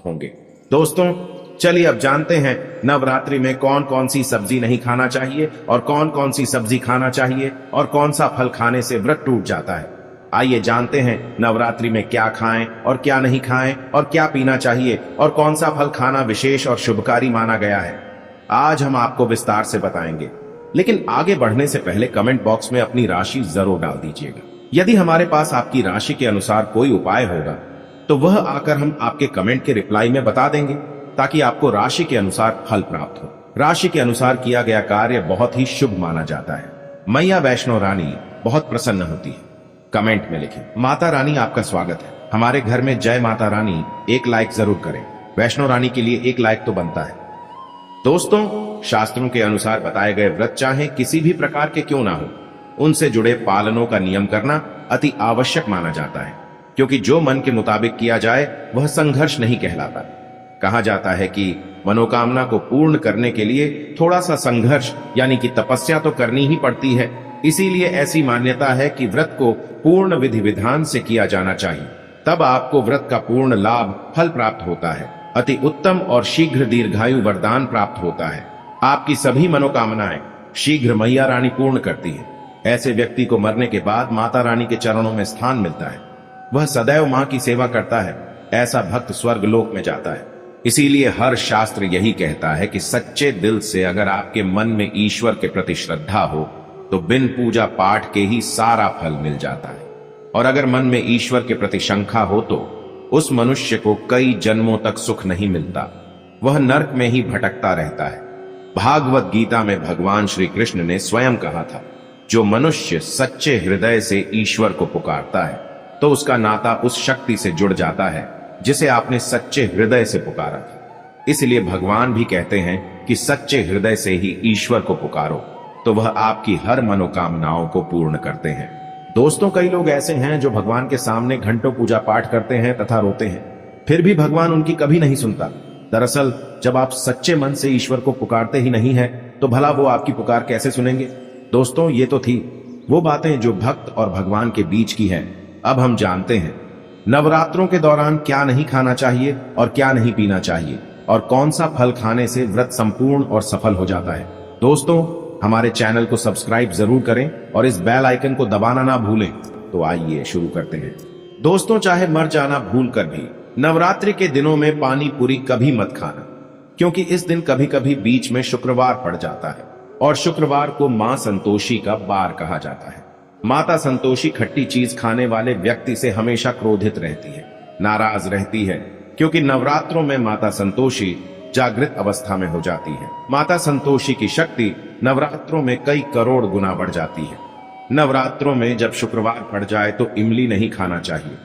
होंगे। दोस्तों चलिए अब जानते हैं नवरात्रि में कौन कौन सी सब्जी नहीं खाना चाहिए और कौन कौन सी सब्जी खाना चाहिए और कौन सा फल खाने से व्रत टूट जाता है। आइए जानते हैं नवरात्रि में क्या खाएं और क्या नहीं खाएं और क्या पीना चाहिए और कौन सा फल खाना विशेष और शुभकारी माना गया है। आज हम आपको विस्तार से बताएंगे, लेकिन आगे बढ़ने से पहले कमेंट बॉक्स में अपनी राशि जरूर डाल दीजिएगा। यदि हमारे पास आपकी राशि के अनुसार कोई उपाय होगा तो वह आकर हम आपके कमेंट के रिप्लाई में बता देंगे, ताकि आपको राशि के अनुसार फल प्राप्त हो। राशि के अनुसार किया गया कार्य बहुत ही शुभ माना जाता है। मैया वैष्णो रानी बहुत प्रसन्न होती है। कमेंट में लिखें, माता रानी आपका स्वागत है हमारे घर में, जय माता रानी। एक लाइक जरूर करें, वैष्णो रानी के लिए एक लाइक तो बनता है। दोस्तों शास्त्रों के अनुसार बताए गए व्रत चाहे किसी भी प्रकार के क्यों ना हो, उनसे जुड़े पालनों का नियम करना अति आवश्यक माना जाता है, क्योंकि जो मन के मुताबिक किया जाए वह संघर्ष नहीं कहलाता। कहा जाता है कि मनोकामना को पूर्ण करने के लिए थोड़ा सा संघर्ष यानी कि तपस्या तो करनी ही पड़ती है। इसीलिए ऐसी मान्यता है कि व्रत को पूर्ण विधि विधान से किया जाना चाहिए, तब आपको व्रत का पूर्ण लाभ फल प्राप्त होता है। अति उत्तम और शीघ्र दीर्घायु वरदान प्राप्त होता है। आपकी सभी मनोकामनाएं शीघ्र मैया रानी पूर्ण करती है। ऐसे व्यक्ति को मरने के बाद माता रानी के चरणों में स्थान मिलता है। वह सदैव मां की सेवा करता है। ऐसा भक्त स्वर्ग लोक में जाता है। इसीलिए हर शास्त्र यही कहता है कि सच्चे दिल से अगर आपके मन में ईश्वर के प्रति श्रद्धा हो तो बिन पूजा पाठ के ही सारा फल मिल जाता है। और अगर मन में ईश्वर के प्रति शंका हो तो उस मनुष्य को कई जन्मों तक सुख नहीं मिलता, वह नरक में ही भटकता रहता है। भागवत गीता में भगवान श्री कृष्ण ने स्वयं कहा था, जो मनुष्य सच्चे हृदय से ईश्वर को पुकारता है तो उसका नाता उस शक्ति से जुड़ जाता है जिसे आपने सच्चे हृदय से पुकारा था। इसलिए भगवान भी कहते हैं कि सच्चे हृदय से ही ईश्वर को पुकारो तो वह आपकी हर मनोकामनाओं को पूर्ण करते हैं। दोस्तों कई लोग ऐसे हैं जो भगवान के सामने घंटों पूजा पाठ करते हैं तथा रोते हैं, फिर भी भगवान उनकी कभी नहीं सुनता। दरअसल जब आप सच्चे मन से ईश्वर को पुकारते ही नहीं है तो भला वो आपकी पुकार कैसे सुनेंगे। दोस्तों ये तो थी वो बातें जो भक्त और भगवान के बीच की हैं। अब हम जानते हैं नवरात्रों के दौरान क्या नहीं खाना चाहिए और क्या नहीं पीना चाहिए और कौन सा फल खाने से व्रत संपूर्ण और सफल हो जाता है। दोस्तों हमारे चैनल को सब्सक्राइब जरूर करें और इस बेल आइकन को दबाना ना भूलें। तो आइए शुरू करते हैं। दोस्तों चाहे मर जाना भूल कर भी नवरात्रि के दिनों में पानी पूरी कभी मत खाना, क्योंकि इस दिन कभी कभी बीच में शुक्रवार पड़ जाता है और शुक्रवार को मां संतोषी का बार कहा जाता है। माता संतोषी खट्टी चीज खाने वाले व्यक्ति से हमेशा क्रोधित रहती है, नाराज रहती है, क्योंकि नवरात्रों में माता संतोषी जागृत अवस्था में हो जाती है। माता संतोषी की शक्ति नवरात्रों में कई करोड़ गुना बढ़ जाती है। नवरात्रों में जब शुक्रवार पड़ जाए तो इमली नहीं खाना चाहिए।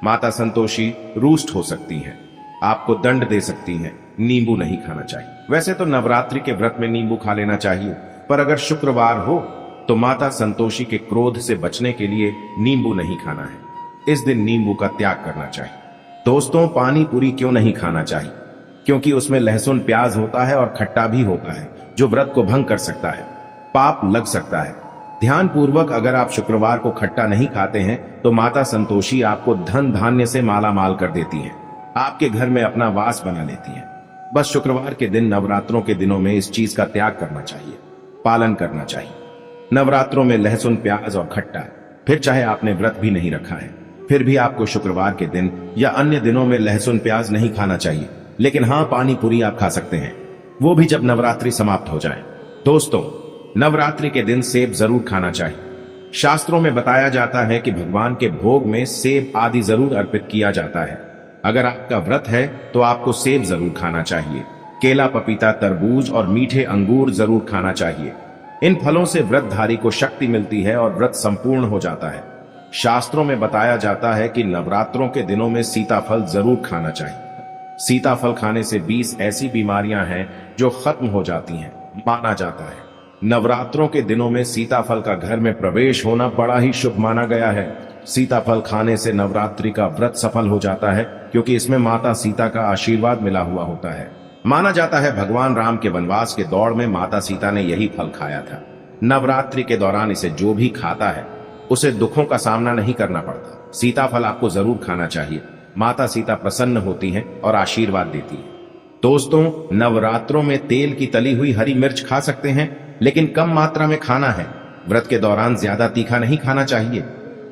माता संतोषी रुष्ट हो सकती है, आपको दंड दे सकती हैं। नींबू नहीं खाना चाहिए। वैसे तो नवरात्रि के व्रत में नींबू खा लेना चाहिए, पर अगर शुक्रवार हो तो माता संतोषी के क्रोध से बचने के लिए नींबू नहीं खाना है। इस दिन नींबू का त्याग करना चाहिए। दोस्तों पानी पूरी क्यों नहीं खाना चाहिए? क्योंकि उसमें लहसुन प्याज होता है और खट्टा भी होता है, जो व्रत को भंग कर सकता है, पाप लग सकता है। ध्यान पूर्वक अगर आप शुक्रवार को खट्टा नहीं खाते हैं तो माता संतोषी आपको धन धान्य से माला माल कर देती है, आपके घर में अपना वास बना लेती है। बस शुक्रवार के दिन नवरात्रों के दिनों में इस चीज का त्याग करना चाहिए, पालन करना चाहिए। नवरात्रों में लहसुन प्याज और खट्टा, फिर चाहे आपने व्रत भी नहीं रखा है फिर भी आपको शुक्रवार के दिन या अन्य दिनों में लहसुन प्याज नहीं खाना चाहिए। लेकिन हाँ पानी पूरी आप खा सकते हैं, वो भी जब नवरात्रि समाप्त हो जाए। दोस्तों नवरात्रि के दिन सेब जरूर खाना चाहिए। शास्त्रों में बताया जाता है कि भगवान के भोग में सेब आदि जरूर अर्पित किया जाता है। अगर आपका व्रत है तो आपको सेब जरूर खाना चाहिए। केला, पपीता, तरबूज और मीठे अंगूर जरूर खाना चाहिए। इन फलों से व्रतधारी को शक्ति मिलती है और व्रत संपूर्ण हो जाता है। शास्त्रों में बताया जाता है कि नवरात्रों के दिनों में सीताफल जरूर खाना चाहिए। सीताफल खाने से 20 ऐसी बीमारियां हैं जो खत्म हो जाती हैं, माना जाता है। नवरात्रों के दिनों में सीताफल का घर में प्रवेश होना बड़ा ही शुभ माना गया है। सीताफल खाने से नवरात्रि का व्रत सफल हो जाता है, क्योंकि इसमें माता सीता का आशीर्वाद मिला हुआ होता है। माना जाता है भगवान राम के वनवास के दौर में माता सीता ने यही फल खाया था। नवरात्रि के दौरान इसे जो भी खाता है उसे दुखों का सामना नहीं करना पड़ता। सीताफल आपको जरूर खाना चाहिए। माता सीता प्रसन्न होती हैं और आशीर्वाद देती है। दोस्तों, नवरात्रों में तेल की तली हुई हरी मिर्च खा सकते हैं, लेकिन कम मात्रा में खाना है। व्रत के दौरान ज्यादा तीखा नहीं खाना चाहिए।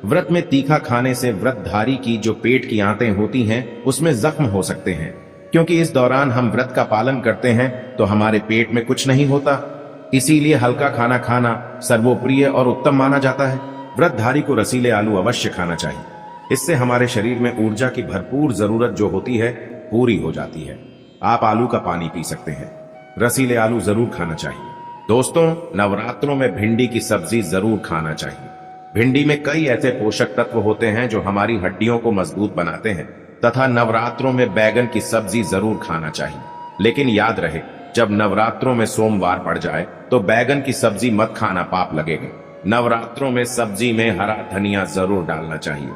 व्रत में तीखा खाने से व्रतधारी की जो पेट की आंतें होती हैं उसमें जख्म हो सकते हैं। क्योंकि इस दौरान हम व्रत का पालन करते हैं तो हमारे पेट में कुछ नहीं होता, इसीलिए हल्का खाना खाना सर्वोप्रिय और उत्तम माना जाता है। व्रतधारी को रसीले आलू अवश्य खाना चाहिए। इससे हमारे शरीर में ऊर्जा की भरपूर जरूरत जो होती है पूरी हो जाती है। आप आलू का पानी पी सकते हैं। रसीले आलू जरूर खाना चाहिए। दोस्तों, नवरात्रों में भिंडी की सब्जी जरूर खाना चाहिए। भिंडी में कई ऐसे पोषक तत्व होते हैं जो हमारी हड्डियों को मजबूत बनाते हैं तथा नवरात्रों में बैगन की सब्जी जरूर खाना चाहिए। लेकिन याद रहे, जब नवरात्रों में सोमवार पड़ जाए तो बैगन की सब्जी मत खाना, पाप लगेगा। नवरात्रों में सब्जी में हरा धनिया जरूर डालना चाहिए।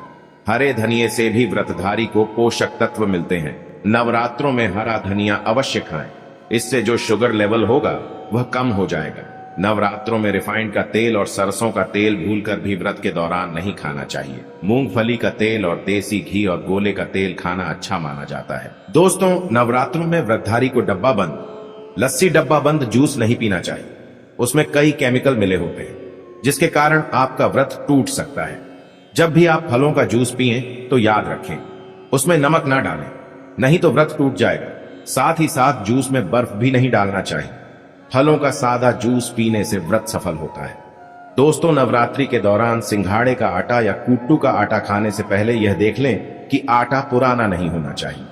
हरे धनिये से भी व्रतधारी को पोषक तत्व मिलते हैं। नवरात्रों में हरा धनिया अवश्य खाएं। इससे जो शुगर लेवल होगा वह कम हो जाएगा। नवरात्रों में रिफाइंड का तेल और सरसों का तेल भूलकर भी व्रत के दौरान नहीं खाना चाहिए। मूंगफली का तेल और देसी घी और गोले का तेल खाना अच्छा माना जाता है। दोस्तों, नवरात्रों में व्रतधारी को डब्बा बंद लस्सी, डब्बा बंद जूस नहीं पीना चाहिए। उसमें कई केमिकल मिले होते हैं जिसके कारण आपका व्रत टूट सकता है। जब भी आप फलों का जूस पिएं तो याद रखें उसमें नमक ना डालें, नहीं तो व्रत टूट जाएगा। साथ ही साथ जूस में बर्फ भी नहीं डालना चाहिए। फलों का सादा जूस पीने से व्रत सफल होता है। दोस्तों, नवरात्रि के दौरान सिंघाड़े का आटा या कुट्टू का आटा खाने से पहले यह देख लें कि आटा पुराना नहीं होना चाहिए,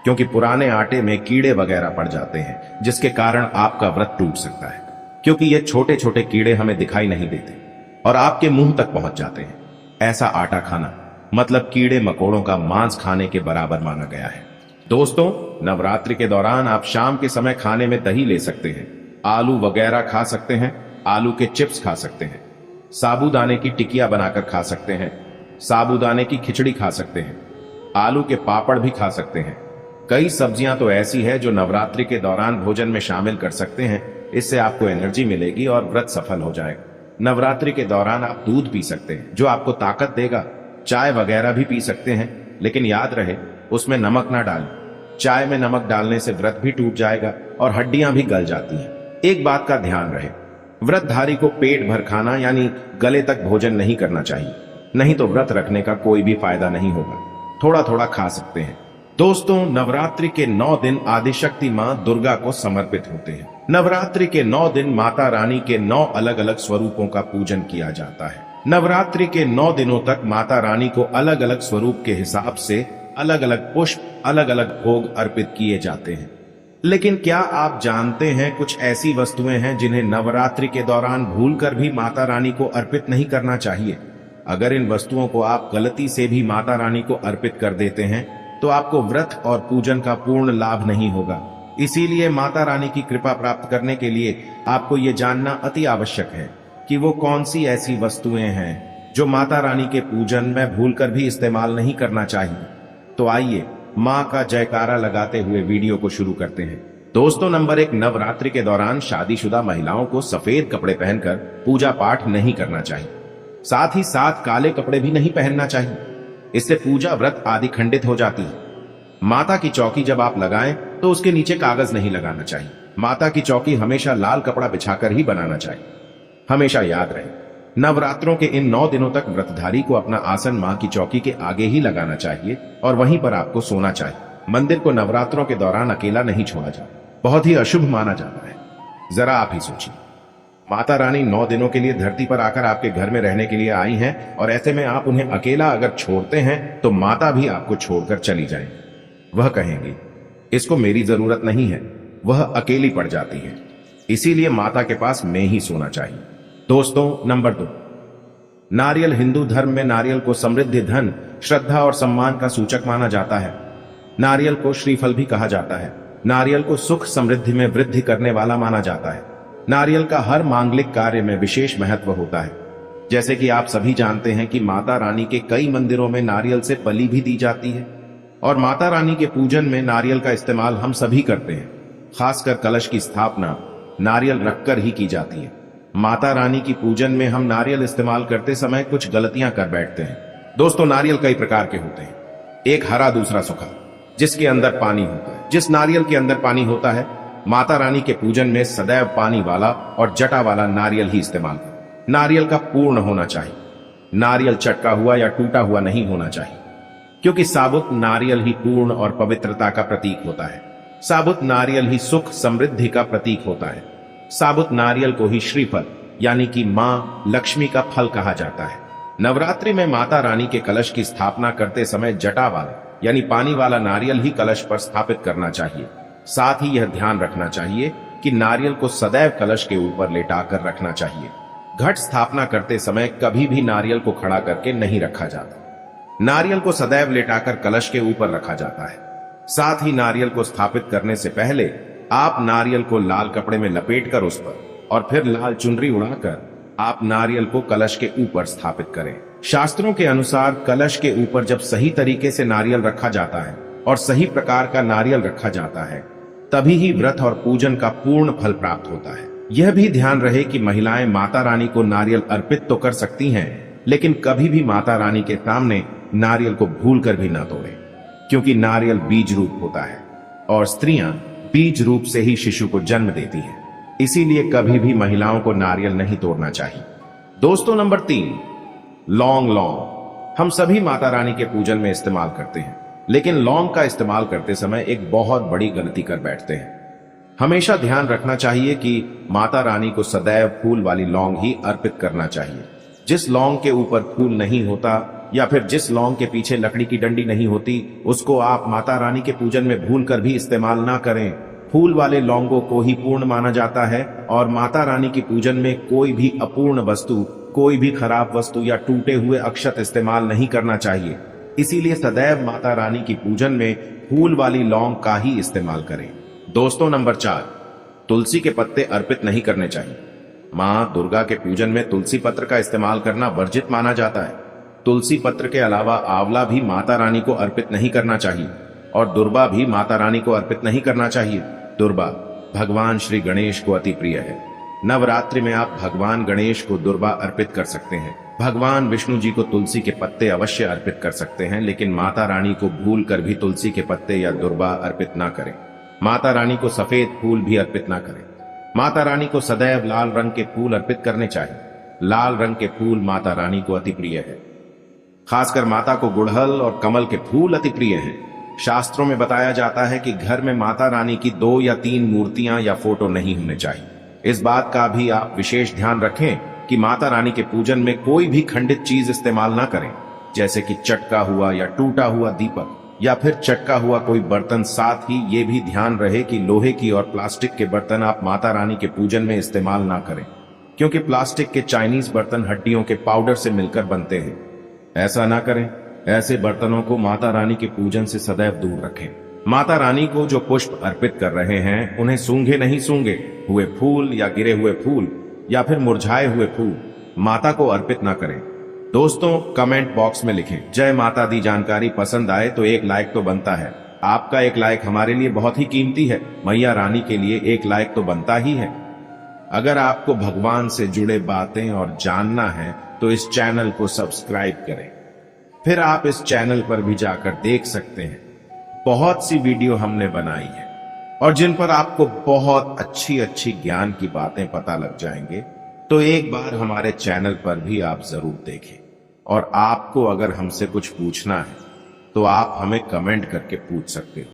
क्योंकि पुराने आटे में कीड़े वगैरह पड़ जाते हैं जिसके कारण आपका व्रत टूट सकता है। क्योंकि ये छोटे छोटे कीड़े हमें दिखाई नहीं देते और आपके मुंह तक पहुंच जाते हैं। ऐसा आटा खाना मतलब कीड़े मकोड़ों का मांस खाने के बराबर माना गया है। दोस्तों, नवरात्रि के दौरान आप शाम के समय खाने में दही ले सकते हैं, आलू वगैरह खा सकते हैं, आलू के चिप्स खा सकते हैं, साबूदाने की टिकिया बनाकर खा सकते हैं, साबूदाने की खिचड़ी खा सकते हैं, आलू के पापड़ भी खा सकते हैं। कई सब्जियां तो ऐसी है जो नवरात्रि के दौरान भोजन में शामिल कर सकते हैं। इससे आपको एनर्जी मिलेगी और व्रत सफल हो जाएगा। नवरात्रि के दौरान आप दूध पी सकते हैं जो आपको ताकत देगा। चाय वगैरह भी पी सकते हैं, लेकिन याद रहे उसमें नमक ना डालें। चाय में नमक डालने से व्रत भी टूट जाएगा और हड्डियां भी गल जाती हैं। एक बात का ध्यान रहे, व्रतधारी को पेट भर खाना यानी गले तक भोजन नहीं करना चाहिए, नहीं तो व्रत रखने का कोई भी फायदा नहीं होगा। थोड़ा थोड़ा खा सकते हैं। दोस्तों, नवरात्रि के 9 दिन आदिशक्ति मां दुर्गा को समर्पित होते हैं। नवरात्रि के 9 दिन माता रानी के 9 अलग अलग स्वरूपों का पूजन किया जाता है। नवरात्रि के 9 दिनों तक माता रानी को अलग अलग स्वरूप के हिसाब से अलग अलग पुष्प, अलग अलग भोग अर्पित किए जाते हैं। लेकिन क्या आप जानते हैं कुछ ऐसी वस्तुएं हैं जिन्हें नवरात्रि के दौरान भूलकर भी माता रानी को अर्पित नहीं करना चाहिए। अगर इन वस्तुओं को आप गलती से भी माता रानी को अर्पित कर देते हैं तो आपको व्रत और पूजन का पूर्ण लाभ नहीं होगा। इसीलिए माता रानी की कृपा प्राप्त करने के लिए आपको ये जानना अति आवश्यक है कि वो कौन सी ऐसी वस्तुएं हैं जो माता रानी के पूजन में भूलकर भी इस्तेमाल नहीं करना चाहिए। तो आइए माँ का जयकारा लगाते हुए वीडियो को शुरू करते हैं। दोस्तों, नंबर 1, नवरात्रि के दौरान शादीशुदा महिलाओं को सफेद कपड़े पहनकर पूजा पाठ नहीं करना चाहिए। साथ ही साथ काले कपड़े भी नहीं पहनना चाहिए। इससे पूजा व्रत आदि खंडित हो जाती है। माता की चौकी जब आप लगाएं तो उसके नीचे कागज नहीं लगाना चाहिए। माता की चौकी हमेशा लाल कपड़ा बिछाकर ही बनाना चाहिए। हमेशा याद रहे, नवरात्रों के इन 9 दिनों तक व्रतधारी को अपना आसन मां की चौकी के आगे ही लगाना चाहिए और वहीं पर आपको सोना चाहिए। मंदिर को नवरात्रों के दौरान अकेला नहीं छोड़ा जाए, बहुत ही अशुभ माना जाता है। जरा आप ही सोचिए, माता रानी 9 दिनों के लिए धरती पर आकर आपके घर में रहने के लिए आई हैं और ऐसे में आप उन्हें अकेला अगर छोड़ते हैं तो माता भी आपको छोड़कर चली जाए। वह कहेंगी इसको मेरी जरूरत नहीं है, वह अकेली पड़ जाती है। इसीलिए माता के पास में ही सोना चाहिए। दोस्तों, नंबर 2, नारियल। हिंदू धर्म में नारियल को समृद्धि, धन, श्रद्धा और सम्मान का सूचक माना जाता है। नारियल को श्रीफल भी कहा जाता है। नारियल को सुख समृद्धि में वृद्धि करने वाला माना जाता है। नारियल का हर मांगलिक कार्य में विशेष महत्व होता है। जैसे कि आप सभी जानते हैं कि माता रानी के कई मंदिरों में नारियल से बलि भी दी जाती है और माता रानी के पूजन में नारियल का इस्तेमाल हम सभी करते हैं। खासकर कलश की स्थापना नारियल रखकर ही की जाती है। माता रानी की पूजन में हम नारियल इस्तेमाल करते समय कुछ गलतियां कर बैठते हैं। दोस्तों, नारियल कई प्रकार के होते हैं। एक हरा दूसरा सूखा, जिसके अंदर पानी होता है। जिस नारियल के अंदर पानी होता है, माता रानी के पूजन में सदैव पानी वाला और जटा वाला नारियल ही इस्तेमाल करें। नारियल का पूर्ण होना चाहिए, नारियल चटका हुआ या टूटा हुआ नहीं होना चाहिए, क्योंकि साबुत नारियल ही पूर्ण और पवित्रता का प्रतीक होता है। साबुत नारियल ही सुख समृद्धि का प्रतीक होता है। साबुत नारियल को ही श्रीफल यानी कि मां लक्ष्मी का फल कहा जाता है। नवरात्रि में माता रानी के कलश की स्थापना करते समय जटा वाला यानी पानी वाला नारियल ही कलश पर स्थापित करना चाहिए। साथ ही यह ध्यान रखना चाहिए कि नारियल को सदैव कलश के ऊपर लेटाकर रखना चाहिए। घट स्थापना करते समय कभी भी नारियल को खड़ा करके नहीं रखा जाता। नारियल को सदैव लेटाकर कलश के ऊपर रखा जाता है। साथ ही नारियल को स्थापित करने से पहले आप नारियल को लाल कपड़े में लपेटकर उस पर और फिर लाल चुनरी उड़ाकर आप नारियल को कलश के ऊपर स्थापित करें। शास्त्रों के अनुसार कलश के ऊपर जब सही तरीके से नारियल रखा जाता है और सही प्रकार का नारियल रखा जाता है, तभी ही व्रत और पूजन का पूर्ण फल प्राप्त होता है। यह भी ध्यान रहे कि महिलाएं माता रानी को नारियल अर्पित तो कर सकती हैं, लेकिन कभी भी माता रानी के सामने नारियल को भूलकर भी ना तोड़ें, क्योंकि नारियल बीज रूप होता है और स्त्रियां बीज रूप से ही शिशु को जन्म देती हैं। इसीलिए कभी भी महिलाओं को नारियल नहीं तोड़ना चाहिए। दोस्तों, नंबर 3, लौंग। हम सभी माता रानी के पूजन में इस्तेमाल करते हैं, लेकिन लौंग का इस्तेमाल करते समय एक बहुत बड़ी गलती कर बैठते हैं। हमेशा ध्यान रखना चाहिए कि माता रानी को सदैव फूल वाली लौंग ही अर्पित करना चाहिए। जिस लौंग के ऊपर फूल नहीं होता या फिर जिस लौंग के पीछे लकड़ी की डंडी नहीं होती, उसको आप माता रानी के पूजन में भूलकर भी इस्तेमाल ना करें। फूल वाले लौंगों को ही पूर्ण माना जाता है और माता रानी की पूजन में कोई भी अपूर्ण वस्तु, कोई भी खराब वस्तु या टूटे हुए अक्षत इस्तेमाल नहीं करना चाहिए। इसीलिए सदैव माता रानी की पूजन में फूल वाली लौंग का ही इस्तेमाल करें। दोस्तों, नंबर 4, तुलसी के पत्ते अर्पित नहीं करने चाहिए। मां दुर्गा के पूजन में तुलसी पत्र का इस्तेमाल करना वर्जित माना जाता है। तुलसी पत्र के अलावा आंवला भी माता रानी को अर्पित नहीं करना चाहिए और दुर्बा भी माता रानी को अर्पित नहीं करना चाहिए। दुर्बा भगवान श्री गणेश को अति प्रिय है। नवरात्रि में आप भगवान गणेश को दुर्बा अर्पित कर सकते हैं। भगवान विष्णु जी को तुलसी के पत्ते अवश्य अर्पित कर सकते हैं, लेकिन माता रानी को भूल कर भी तुलसी के पत्ते या दुर्बा अर्पित ना करें। माता रानी को सफेद फूल भी अर्पित ना करें। माता रानी को सदैव लाल रंग के फूल अर्पित करने चाहिए। लाल रंग के फूल माता रानी को अति प्रिय है। खासकर माता को गुड़हल और कमल के फूल अति प्रिय हैं। शास्त्रों में बताया जाता है कि घर में माता रानी की 2 या 3 मूर्तियां या फोटो नहीं होने चाहिए। इस बात का भी आप विशेष ध्यान रखें कि माता रानी के पूजन में कोई भी खंडित चीज इस्तेमाल ना करें, जैसे कि चटका हुआ या टूटा हुआ दीपक या फिर चटका हुआ कोई बर्तन। साथ ही ये भी ध्यान रहे कि लोहे की और प्लास्टिक के बर्तन आप माता रानी के पूजन में इस्तेमाल ना करें, क्योंकि प्लास्टिक के चाइनीज बर्तन हड्डियों के पाउडर से मिलकर बनते हैं। ऐसा ना करें। ऐसे बर्तनों को माता रानी के पूजन से सदैव दूर रखें। माता रानी को जो पुष्प अर्पित कर रहे हैं, उन्हें सूंघे नहीं सूंघे हुए फूल या गिरे हुए फूल या फिर मुरझाए हुए फूल माता को अर्पित ना करें। दोस्तों, कमेंट बॉक्स में लिखें जय माता दी। जानकारी पसंद आए तो एक लाइक तो बनता है। आपका एक लाइक हमारे लिए बहुत ही कीमती है। मैया रानी के लिए एक लाइक तो बनता ही है। अगर आपको भगवान से जुड़े बातें और जानना है तो इस चैनल को सब्सक्राइब करें। फिर आप इस चैनल पर भी जाकर देख सकते हैं, बहुत सी वीडियो हमने बनाई है और जिन पर आपको बहुत अच्छी अच्छी ज्ञान की बातें पता लग जाएंगे। तो एक बार हमारे चैनल पर भी आप जरूर देखें। और आपको अगर हमसे कुछ पूछना है तो आप हमें कमेंट करके पूछ सकते हो।